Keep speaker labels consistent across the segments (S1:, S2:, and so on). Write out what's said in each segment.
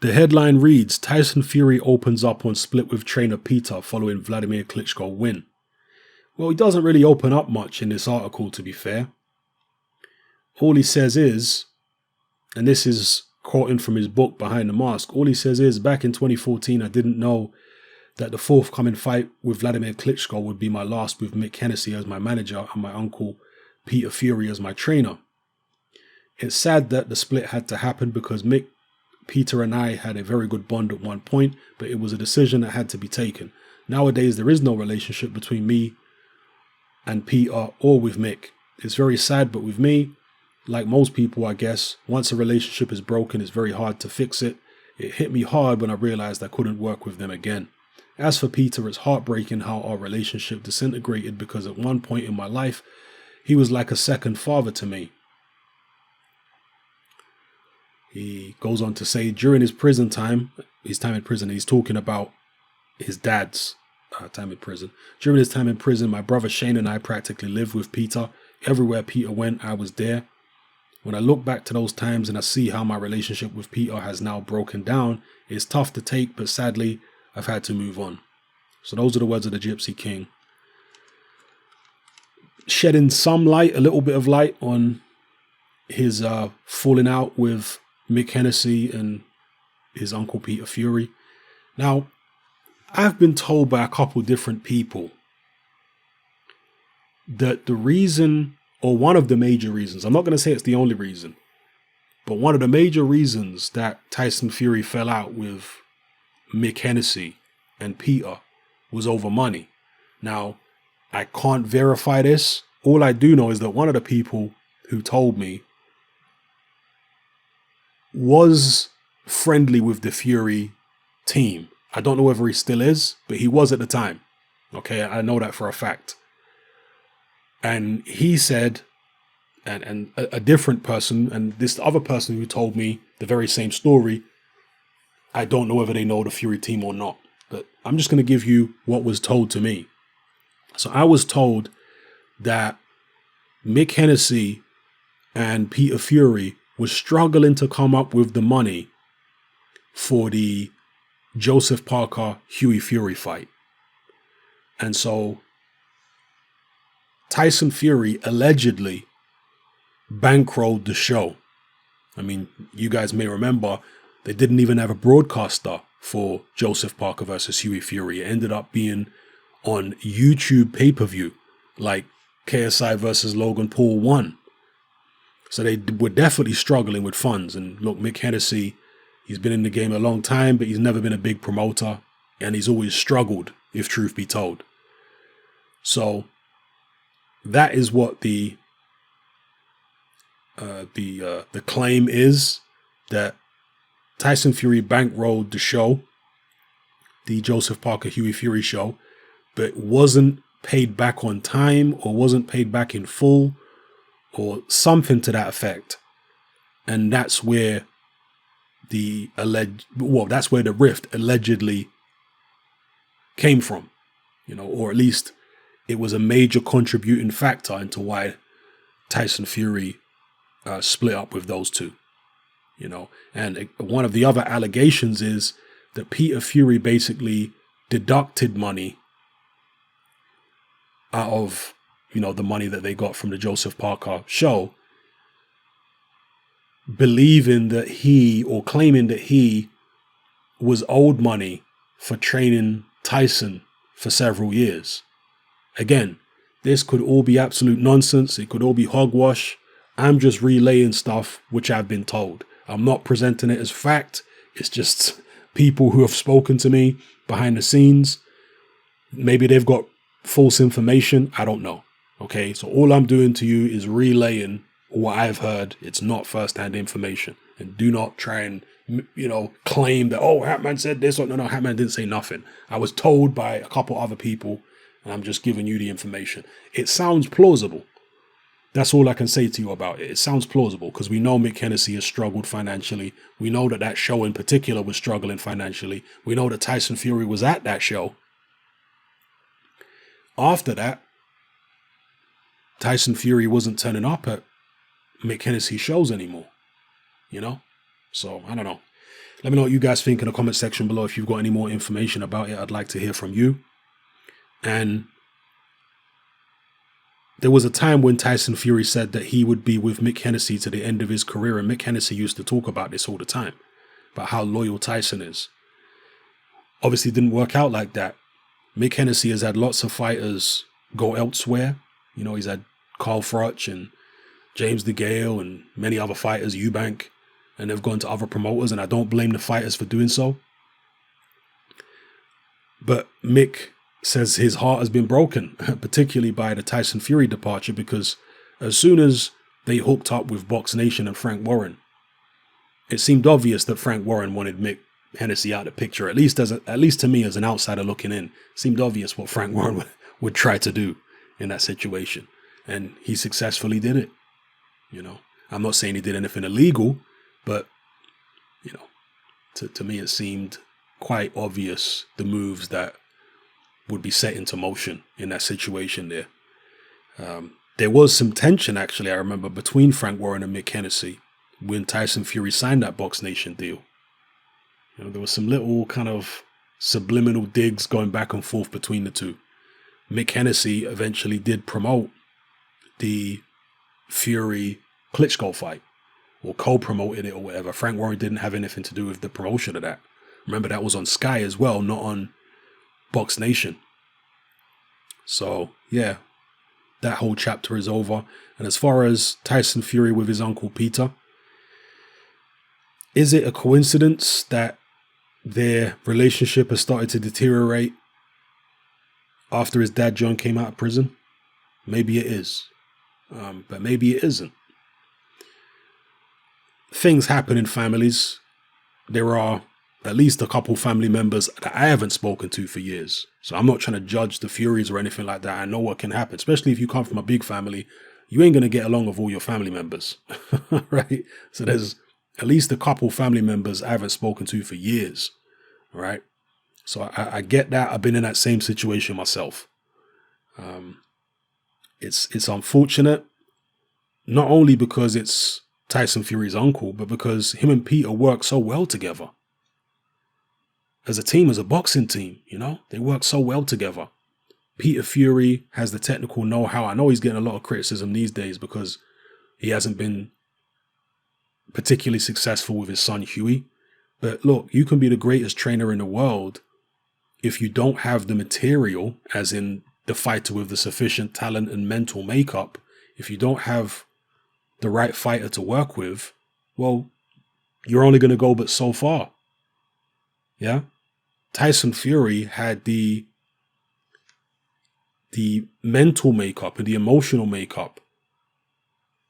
S1: The headline reads, Tyson Fury opens up on split with trainer Peter following Vladimir Klitschko win. Well, he doesn't really open up much in this article, to be fair. All he says is, and this is quoting from his book Behind the Mask, all he says is, back in 2014, I didn't know that the forthcoming fight with Vladimir Klitschko would be my last with Mick Hennessy as my manager and my uncle Peter Fury as my trainer. It's sad that the split had to happen because Mick, Peter and I had a very good bond at one point, but it was a decision that had to be taken. Nowadays, there is no relationship between me and Peter or with Mick. It's very sad, but with me, like most people, I guess, once a relationship is broken, it's very hard to fix it. It hit me hard when I realized I couldn't work with them again. As for Peter, it's heartbreaking how our relationship disintegrated because at one point in my life, he was like a second father to me. He goes on to say during his time in prison, he's talking about his dad's time in prison. During his time in prison, my brother Shane and I practically lived with Peter. Everywhere Peter went, I was there. When I look back to those times and I see how my relationship with Peter has now broken down, it's tough to take, but sadly, I've had to move on. So those are the words of the Gypsy King. Shedding some light, a little bit of light on his falling out with Mick Hennessy and his uncle Peter Fury. Now, I've been told by a couple different people that the reason, or one of the major reasons, I'm not going to say it's the only reason, but one of the major reasons that Tyson Fury fell out with Mick Hennessy and Peter was over money. Now, I can't verify this. All I do know is that one of the people who told me was friendly with the Fury team. I don't know whether he still is, but he was at the time. Okay, I know that for a fact. And he said, and a different person, and this other person who told me the very same story, I don't know whether they know the Fury team or not. But I'm just going to give you what was told to me. So I was told that Mick Hennessy and Peter Fury was struggling to come up with the money for the Joseph Parker Hughie Fury fight. And so Tyson Fury allegedly bankrolled the show. I mean, you guys may remember they didn't even have a broadcaster for Joseph Parker versus Hughie Fury. It ended up being on YouTube pay-per-view, like KSI versus Logan Paul 1. So they were definitely struggling with funds. And look, Mick Hennessy, he's been in the game a long time, but he's never been a big promoter. And he's always struggled, if truth be told. So that is what the claim is, that Tyson Fury bankrolled the show, the Joseph Parker Hughie Fury show, but wasn't paid back on time or wasn't paid back in full or something to that effect. And that's where that's where the rift allegedly came from, or at least it was a major contributing factor into why Tyson Fury split up with those two, and one of the other allegations is that Peter Fury basically deducted money out of, the money that they got from the Joseph Parker show, believing that claiming that he was owed money for training Tyson for several years. Again, this could all be absolute nonsense. It could all be hogwash. I'm just relaying stuff which I've been told. I'm not presenting it as fact. It's just people who have spoken to me behind the scenes. Maybe they've got false information. I don't know. Okay, so all I'm doing to you is relaying what I've heard. It's not first-hand information. And do not try and, claim that, Hatman said this. No, Hatman didn't say nothing. I was told by a couple other people, and I'm just giving you the information. It sounds plausible. That's all I can say to you about it. It sounds plausible because we know Mick Hennessy has struggled financially. We know that show in particular was struggling financially. We know that Tyson Fury was at that show. After that, Tyson Fury wasn't turning up at Mick Hennessy shows anymore, So, I don't know. Let me know what you guys think in the comment section below. If you've got any more information about it, I'd like to hear from you. And there was a time when Tyson Fury said that he would be with Mick Hennessy to the end of his career. And Mick Hennessy used to talk about this all the time, about how loyal Tyson is. Obviously, it didn't work out like that. Mick Hennessy has had lots of fighters go elsewhere. You know, he's had Carl Froch and James DeGale and many other fighters, Eubank, and they've gone to other promoters, and I don't blame the fighters for doing so. But Mick says his heart has been broken, particularly by the Tyson Fury departure, because as soon as they hooked up with Box Nation and Frank Warren, it seemed obvious that Frank Warren wanted Mick Hennessy out of the picture, at least to me as an outsider looking in. It seemed obvious what Frank Warren would try to do in that situation, and he successfully did it. You know, I'm not saying he did anything illegal, but you know, to me it seemed quite obvious the moves that would be set into motion in that situation there. There was some tension, actually, I remember, between Frank Warren and Mick Hennessy when Tyson Fury signed that Box Nation deal. You know, there was some little kind of subliminal digs going back and forth between the two. Mick Hennessy eventually did promote the Fury Klitschko fight, or co-promoted it or whatever. Frank Warren didn't have anything to do with the promotion of that. Remember, that was on Sky as well, not on Box Nation. So, yeah, that whole chapter is over. And as far as Tyson Fury with his uncle Peter, is it a coincidence that their relationship has started to deteriorate after his dad John came out of prison? Maybe it is, but maybe it isn't. Things happen in families. There are at least a couple family members that I haven't spoken to for years. So I'm not trying to judge the Furies or anything like that. I know what can happen, especially if you come from a big family. You ain't going to get along with all your family members, right? So there's at least a couple family members I haven't spoken to for years, right? So I get that. I've been in that same situation myself. It's unfortunate, not only because it's Tyson Fury's uncle, but because him and Peter work so well together. As a team, as a boxing team, you know, they work so well together. Peter Fury has the technical know-how. I know he's getting a lot of criticism these days because he hasn't been particularly successful with his son Huey. But look, you can be the greatest trainer in the world if you don't have the material, as in the fighter with the sufficient talent and mental makeup. If you don't have the right fighter to work with, well, you're only going to go but so far. Yeah? Tyson Fury had the mental makeup and the emotional makeup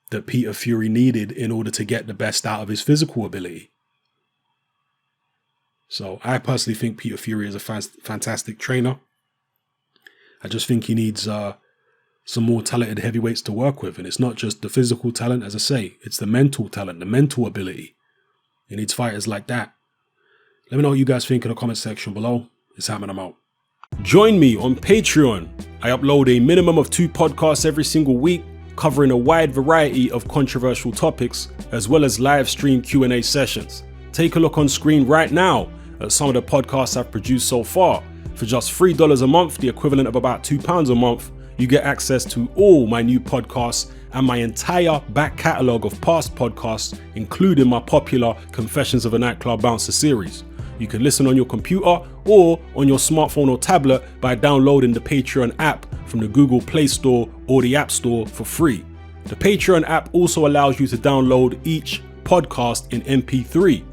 S1: that Peter Fury needed in order to get the best out of his physical ability. So I personally think Peter Fury is a fantastic trainer. I just think he needs some more talented heavyweights to work with. And it's not just the physical talent, as I say, it's the mental talent, the mental ability. He needs fighters like that. Let me know what you guys think in the comment section below. It's Ham and I'm out. Join me on Patreon. I upload a minimum of 2 podcasts every single week, covering a wide variety of controversial topics, as well as live stream Q&A sessions. Take a look on screen right now at some of the podcasts I've produced so far. For just $3 a month, the equivalent of about £2 a month, you get access to all my new podcasts and my entire back catalogue of past podcasts, including my popular Confessions of a Nightclub Bouncer series. You can listen on your computer or on your smartphone or tablet by downloading the Patreon app from the Google Play Store or the App Store for free. The Patreon app also allows you to download each podcast in MP3.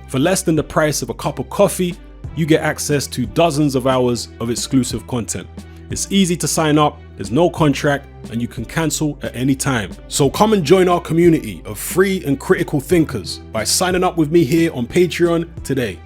S1: For less than the price of a cup of coffee, you get access to dozens of hours of exclusive content. It's easy to sign up, there's no contract, and you can cancel at any time. So come and join our community of free and critical thinkers by signing up with me here on Patreon today.